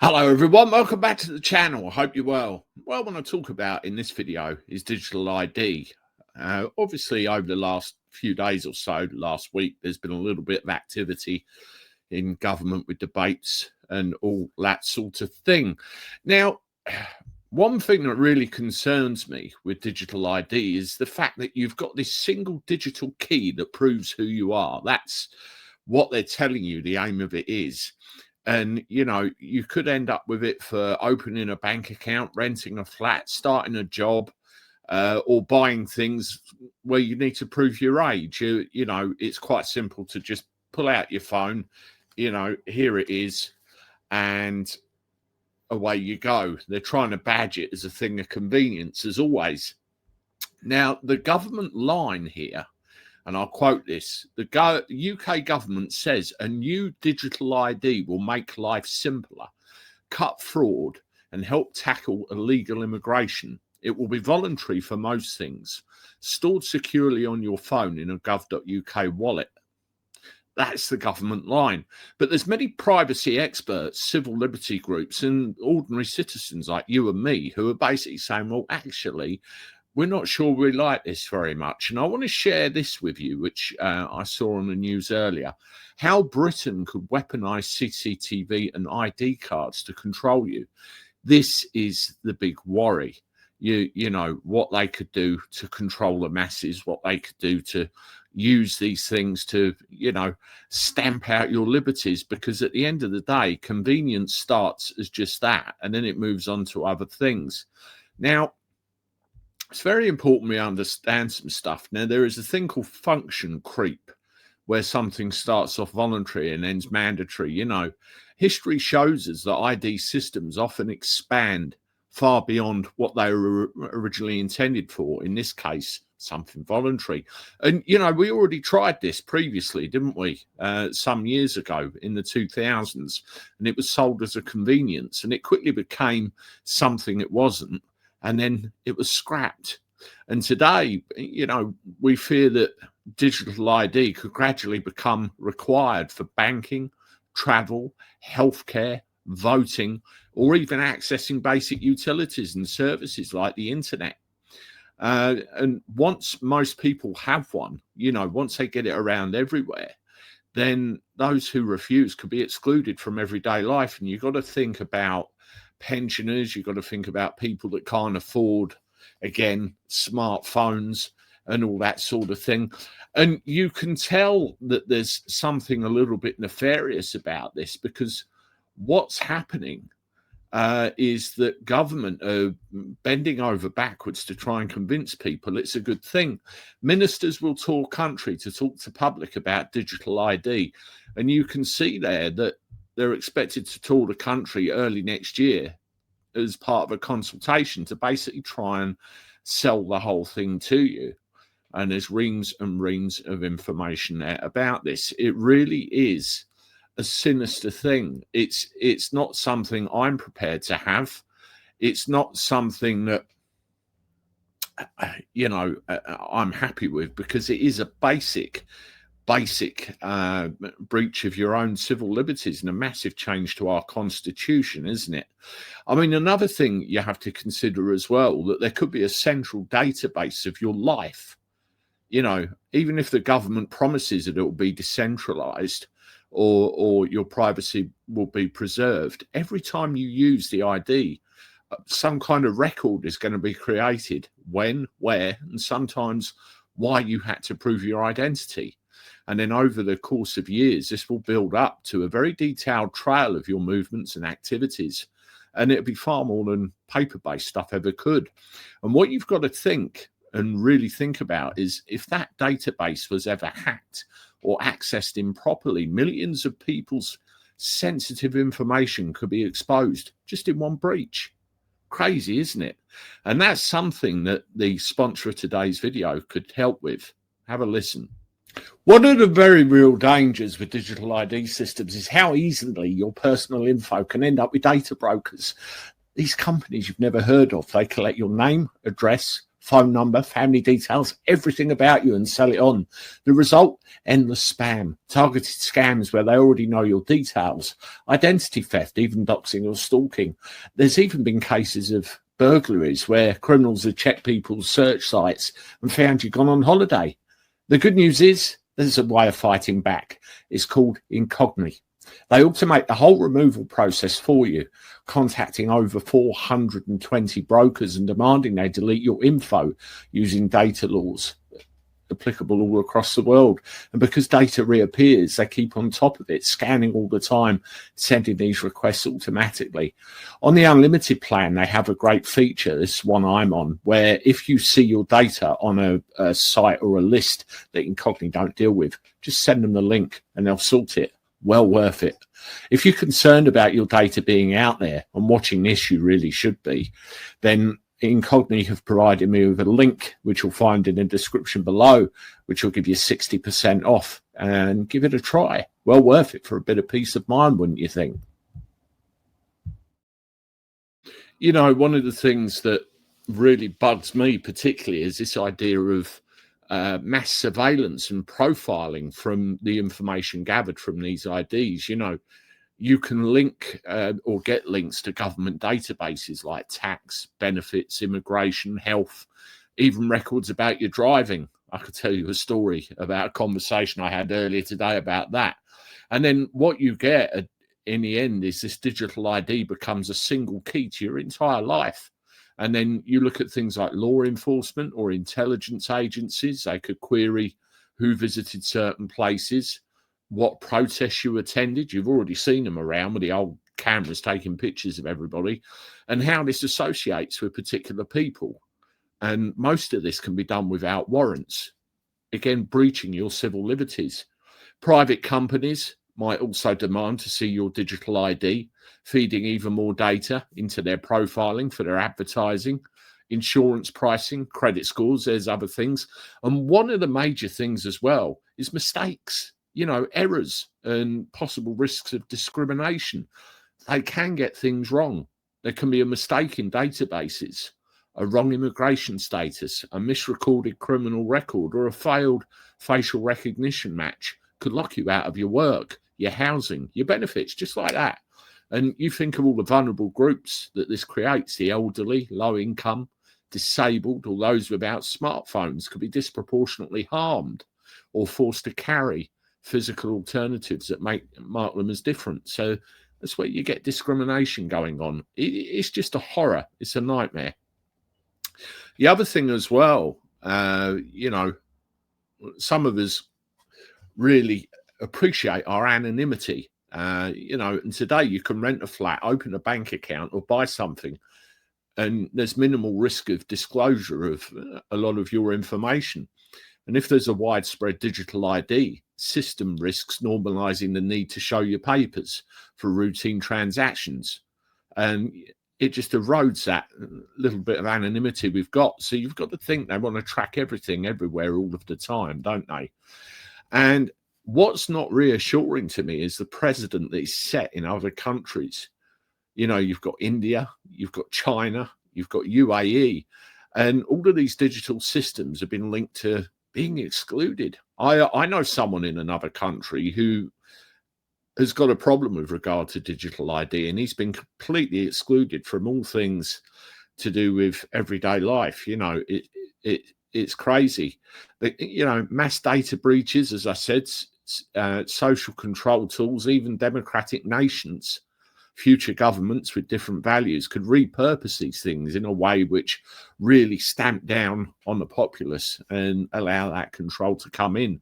Hello everyone, welcome back to the channel. I hope you're well. What I want to talk about in this video is digital ID. Obviously over the last few days or so, last week, there's been a little bit of activity in government with debates and all that sort of thing. Now, one thing that really concerns me with digital ID is the fact that you've got this single digital key that proves who you are. That's what they're telling you the aim of it is. And, you know, you could end up with it for opening a bank account, renting a flat, starting a job, or buying things where you need to prove your age. You know, it's quite simple to just pull out your phone, you know, here it is, and away you go. They're trying to badge it as a thing of convenience, as always. Now, the government line here, and I'll quote this, the UK government says a new digital ID will make life simpler, cut fraud, and help tackle illegal immigration. It will be voluntary for most things, stored securely on your phone in a gov.uk wallet. That's the government line. But there's many privacy experts, civil liberty groups, and ordinary citizens like you and me who are basically saying, well, actually, we're not sure we like this very much. And I want to share this with you, which I saw on the news earlier, how Britain could weaponize CCTV and ID cards to control you. This is the big worry. You know, what they could do to control the masses, what they could do to use these things to, you know, stamp out your liberties, because at the end of the day, convenience starts as just that, and then it moves on to other things. Now, it's very important we understand some stuff. Now, there is a thing called function creep, where something starts off voluntary and ends mandatory. You know, history shows us that ID systems often expand far beyond what they were originally intended for. In this case, something voluntary. And, you know, we already tried this previously, didn't we? Some years ago in the 2000s, and it was sold as a convenience, and it quickly became something it wasn't. And then it was scrapped. And today, you know, we fear that digital ID could gradually become required for banking, travel, healthcare, voting, or even accessing basic utilities and services like the internet. And once most people have one, you know, once they get it around everywhere, then those who refuse could be excluded from everyday life. And you've got to think about pensioners, you've got to think about people that can't afford, again, smartphones and all that sort of thing. And you can tell that there's something a little bit nefarious about this, because what's happening is that government are bending over backwards to try and convince people it's a good thing. Ministers will tour country to talk to public about digital ID. And you can see there that they're expected to tour the country early next year as part of a consultation to basically try and sell the whole thing to you. And there's reams and reams of information there about this. It really is a sinister thing. It's not something I'm prepared to have. It's not something that, you know, I'm happy with, because it is a basic breach of your own civil liberties and a massive change to our constitution, isn't it? I mean, another thing you have to consider as well, that there could be a central database of your life. You know, even if the government promises that it will be decentralized or your privacy will be preserved, every time you use the ID, some kind of record is going to be created, when, where, and sometimes why you had to prove your identity. And then over the course of years, this will build up to a very detailed trail of your movements and activities. And it'll be far more than paper-based stuff ever could. And what you've got to think and really think about is, if that database was ever hacked or accessed improperly, millions of people's sensitive information could be exposed just in one breach. Crazy, isn't it? And that's something that the sponsor of today's video could help with. Have a listen. One of the very real dangers with digital ID systems is how easily your personal info can end up with data brokers. These companies you've never heard of, they collect your name, address, phone number, family details, everything about you, and sell it on. The result, endless spam, targeted scams where they already know your details, identity theft, even doxing or stalking. There's even been cases of burglaries where criminals have checked people's search sites and found you've gone on holiday. The good news is there's a way of fighting back. It's called incognito. They automate the whole removal process for you, contacting over 420 brokers and demanding they delete your info using data laws applicable all across the world. And because data reappears, they keep on top of it, scanning all the time, sending these requests automatically. On the unlimited plan, they have a great feature, this one I'm on, where if you see your data on a site or a list that Incognito don't deal with, just send them the link and they'll sort it. Well worth it. If you're concerned about your data being out there, and watching this you really should be, then Incognito have provided me with a link, which you'll find in the description below, which will give you 60% off, and give it a try. Well worth it for a bit of peace of mind, wouldn't you think? You know, one of the things that really bugs me particularly is this idea of mass surveillance and profiling from the information gathered from these IDs. You know, you can link or get links to government databases like tax, benefits, immigration, health, even records about your driving. I could tell you a story about a conversation I had earlier today about that. And then what you get in the end is this digital ID becomes a single key to your entire life. And then you look at things like law enforcement or intelligence agencies. They could query who visited certain places, what protests you attended. You've already seen them around with the old cameras taking pictures of everybody, and how this associates with particular people. And most of this can be done without warrants, again, breaching your civil liberties. Private companies might also demand to see your digital ID, feeding even more data into their profiling for their advertising, insurance pricing, credit scores, there's other things. And one of the major things as well is mistakes, you know, errors and possible risks of discrimination. They can get things wrong. There can be a mistake in databases, a wrong immigration status, a misrecorded criminal record, or a failed facial recognition match could lock you out of your work, your housing, your benefits, just like that. And you think of all the vulnerable groups that this creates, the elderly, low income, disabled, or those without smartphones could be disproportionately harmed or forced to carry physical alternatives that mark them as different. So that's where you get discrimination going on. It's just a horror. It's a nightmare. The other thing as well, you know, some of us really appreciate our anonymity. You know, and today you can rent a flat, open a bank account, or buy something, and there's minimal risk of disclosure of a lot of your information. And if there's a widespread digital ID, system risks normalizing the need to show your papers for routine transactions. And it just erodes that little bit of anonymity we've got. So you've got to think they want to track everything everywhere all of the time, don't they? And what's not reassuring to me is the precedent that is set in other countries. You know, you've got India, you've got China, you've got UAE, and all of these digital systems have been linked to being excluded. I know someone in another country who has got a problem with regard to digital ID, and he's been completely excluded from all things to do with everyday life. You know, it's crazy. You know, mass data breaches, as I said, social control tools, even democratic nations, future governments with different values could repurpose these things in a way which really stamp down on the populace and allow that control to come in.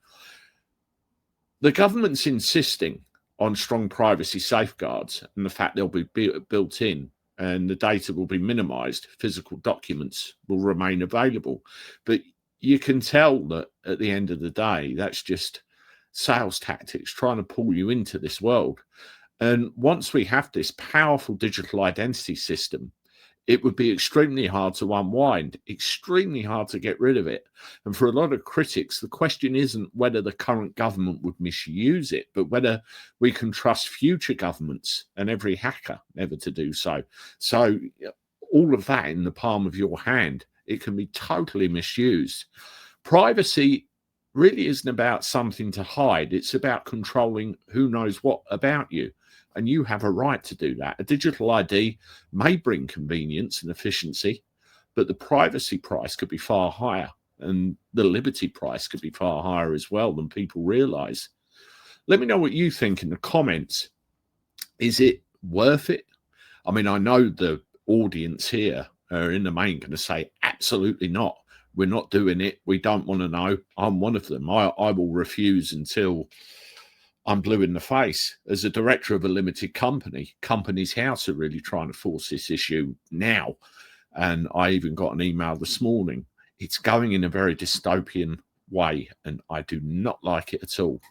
The government's insisting on strong privacy safeguards and the fact they'll be built in and the data will be minimized, physical documents will remain available. But you can tell that at the end of the day, that's just sales tactics trying to pull you into this world. And once we have this powerful digital identity system, it would be extremely hard to unwind, extremely hard to get rid of it. And for a lot of critics, the question isn't whether the current government would misuse it, but whether we can trust future governments and every hacker never to do so. So all of that in the palm of your hand. It can be totally misused. Privacy really isn't about something to hide. It's about controlling who knows what about you. And you have a right to do that. A digital ID may bring convenience and efficiency, but the privacy price could be far higher. And the liberty price could be far higher as well than people realize. Let me know what you think in the comments. Is it worth it? I mean, I know the audience here are in the main going to say, absolutely not. We're not doing it. We don't want to know. I'm one of them. I will refuse until I'm blue in the face. As a director of a limited company, Companies House are really trying to force this issue now. And I even got an email this morning. It's going in a very dystopian way, and I do not like it at all.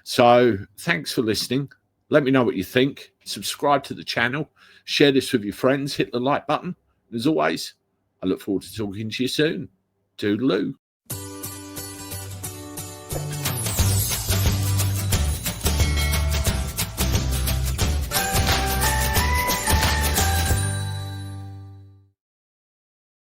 So thanks for listening. Let me know what you think. Subscribe to the channel. Share this with your friends. Hit the like button. As always, I look forward to talking to you soon. Toodaloo.